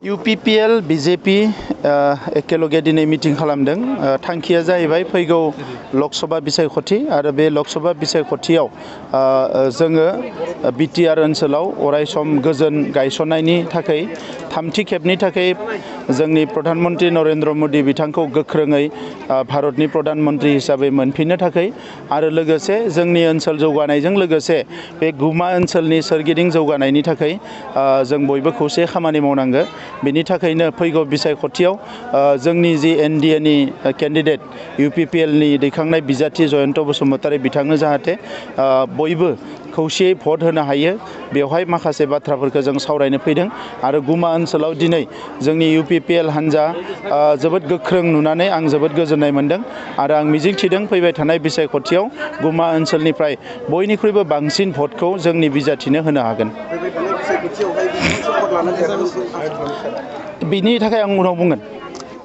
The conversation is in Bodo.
UPPL BJP एकेलगे दिनै मिटिं खालामदों। थांखिया जाहैबाय फैगौ लकसभा बिसायख'थि आरो बे लकसभा बिसायख'थियाव जोङो बिटिआर ओनसोलाव अरायसम गोजोन गायसननायनि थाखाय थामथि खेबनि थाखाय जोंनि प्रधानमन्त्री नरेन्द्र मोदी बिथांखौ गोख्रोङै भारतनि प्रधानमन्त्री हिसाबै मोनफिननो थाखाय आरो लोगोसे जोंनि ओनसोल जौगानायजों लोगोसे बे गुमा ओनसोलनि सोरगिदिं जौगानायनि थाखाय जों बयबो खौसे खामानि मावनांगौ। बेनि थाखायनो फैगौ बिसायख'थियाव जोंनि जि एनडिएनि केन्डिडेट UPPLनि दैखांनाय बिजाथि जयन्त बसुमतारी बिथांनो जाहाथे बयबो खौसेयै भट होनो हायो बेवहाय माखासे बाथ्राफोरखौ जों सावरायनो फैदों आरो गुमा ओनसोलाव दिनै जोंनि UPPL हान्जा जोबोद गोख्रों नुनानै आं जोबोद गोजोननाय मोनदों आरो आं मिजिंथिदों फैबाय थानाय बिसायख'थियाव गुमा ओनसोलनिफ्राय बयनिख्रुइबो बांसिन भटखौ जोंनि बिजाथिनो होनो हागोन। बिनि थाखाय आं उनाव बुंगोन।